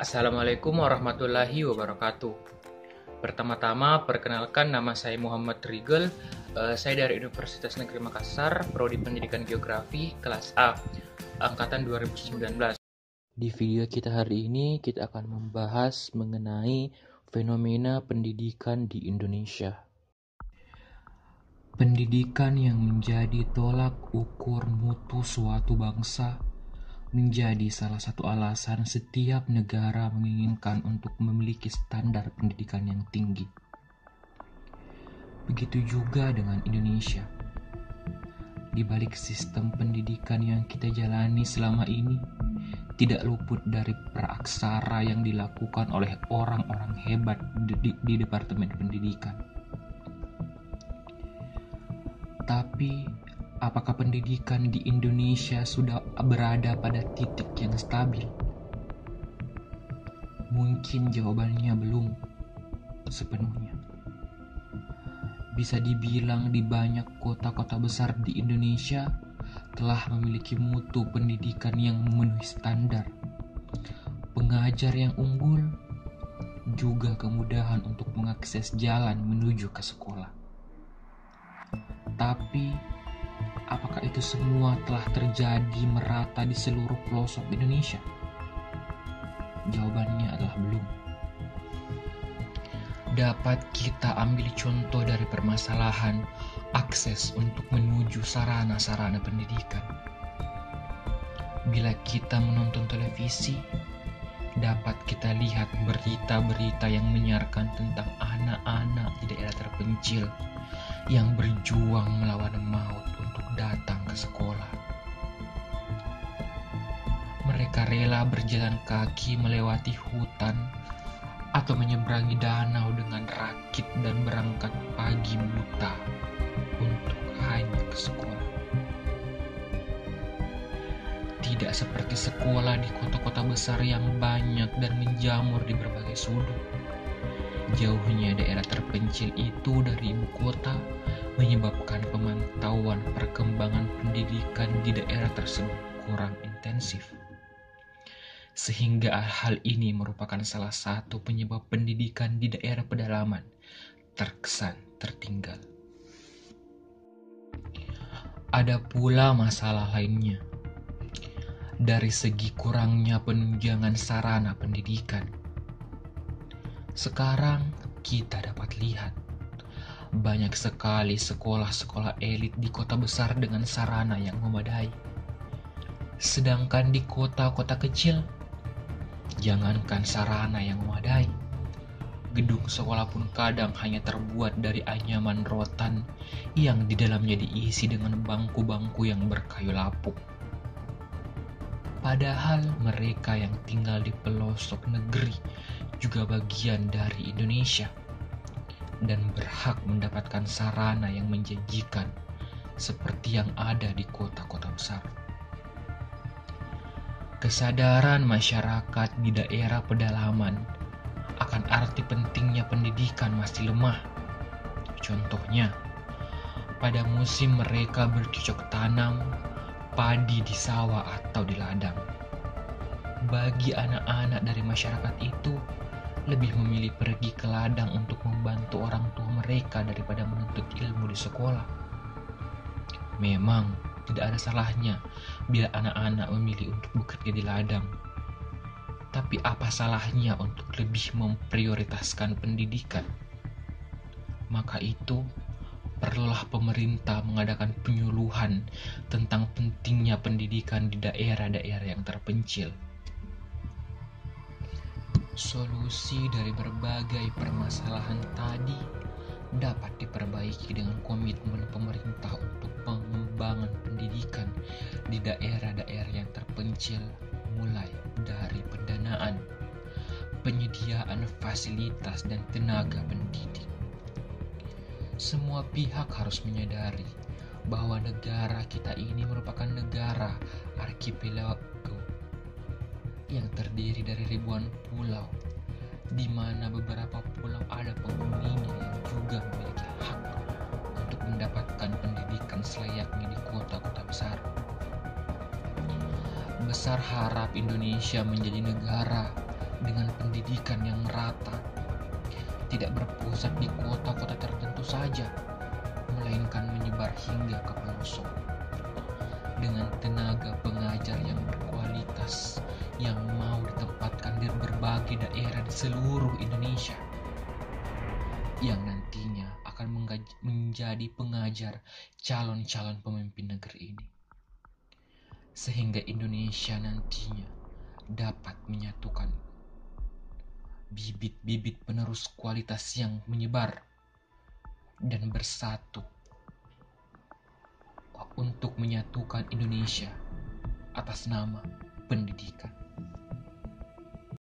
Assalamualaikum warahmatullahi wabarakatuh. Pertama-tama, perkenalkan nama saya Muhammad Rigel. Saya dari Universitas Negeri Makassar, Prodi Pendidikan Geografi, kelas A, angkatan 2019. Di video kita hari ini, kita akan membahas mengenai fenomena pendidikan di Indonesia. Pendidikan yang menjadi tolak ukur mutu suatu bangsa menjadi salah satu alasan setiap negara menginginkan untuk memiliki standar pendidikan yang tinggi. Begitu juga dengan Indonesia. Di balik sistem pendidikan yang kita jalani selama ini, tidak luput dari praaksara yang dilakukan oleh orang-orang hebat di Departemen Pendidikan. Tapi, apakah pendidikan di Indonesia sudah berada pada titik yang stabil? Mungkin jawabannya belum sepenuhnya. Bisa dibilang di banyak kota-kota besar di Indonesia telah memiliki mutu pendidikan yang memenuhi standar, pengajar yang unggul, juga kemudahan untuk mengakses jalan menuju ke sekolah. Tapi, apakah itu semua telah terjadi merata di seluruh pelosok Indonesia? Jawabannya adalah belum. Dapat kita ambil contoh dari permasalahan akses untuk menuju sarana-sarana pendidikan. Bila kita menonton televisi, dapat kita lihat berita-berita yang menyiarkan tentang anak-anak di daerah terpencil yang berjuang melawan maut untuk datang ke sekolah. Mereka rela berjalan kaki melewati hutan atau menyeberangi danau dengan rakit dan berangkat pagi buta untuk hanya ke sekolah. Tidak seperti sekolah di kota-kota besar yang banyak dan menjamur di berbagai sudut. Jauhnya daerah terpencil itu dari ibu kota menyebabkan pemantauan perkembangan pendidikan di daerah tersebut kurang intensif. Sehingga hal ini merupakan salah satu penyebab pendidikan di daerah pedalaman terkesan tertinggal. Ada pula masalah lainnya. Dari segi kurangnya penunjangan sarana pendidikan. Sekarang kita dapat lihat banyak sekali sekolah-sekolah elit di kota besar dengan sarana yang memadai. Sedangkan di kota-kota kecil, jangankan sarana yang memadai, gedung sekolah pun kadang hanya terbuat dari anyaman rotan yang di dalamnya diisi dengan bangku-bangku yang berkayu lapuk. Padahal mereka yang tinggal di pelosok negeri juga bagian dari Indonesia dan berhak mendapatkan sarana yang menjanjikan seperti yang ada di kota-kota besar. Kesadaran masyarakat di daerah pedalaman akan arti pentingnya pendidikan masih lemah. Contohnya, pada musim mereka bercocok tanam padi di sawah atau di ladang. Bagi anak-anak dari masyarakat itu, lebih memilih pergi ke ladang untuk membantu orang tua mereka daripada menuntut ilmu di sekolah. Memang tidak ada salahnya bila anak-anak memilih untuk bekerja di ladang. Tapi apa salahnya untuk lebih memprioritaskan pendidikan? Maka itu, perlulah pemerintah mengadakan penyuluhan tentang pentingnya pendidikan di daerah-daerah yang terpencil. Solusi dari berbagai permasalahan tadi dapat diperbaiki dengan komitmen pemerintah untuk pengembangan pendidikan di daerah-daerah yang terpencil, mulai dari pendanaan, penyediaan fasilitas dan tenaga pendidik. Semua pihak harus menyadari bahwa negara kita ini merupakan negara arkipelago yang terdiri dari ribuan pulau, di mana beberapa pulau ada penghuninya yang juga memiliki hak untuk mendapatkan pendidikan selayaknya di kota-kota besar. Besar harap Indonesia menjadi negara dengan pendidikan yang merata, tidak berpusat di kota-kota tertentu saja, melainkan menyebar hingga ke pelosok. Dengan tenaga pengajar yang berkualitas, yang mau ditempatkan di berbagai daerah di seluruh Indonesia, yang nantinya akan menjadi pengajar calon-calon pemimpin negeri ini. Sehingga Indonesia nantinya dapat menyatukan bibit-bibit penerus kualitas yang menyebar dan bersatu untuk menyatukan Indonesia atas nama pendidikan.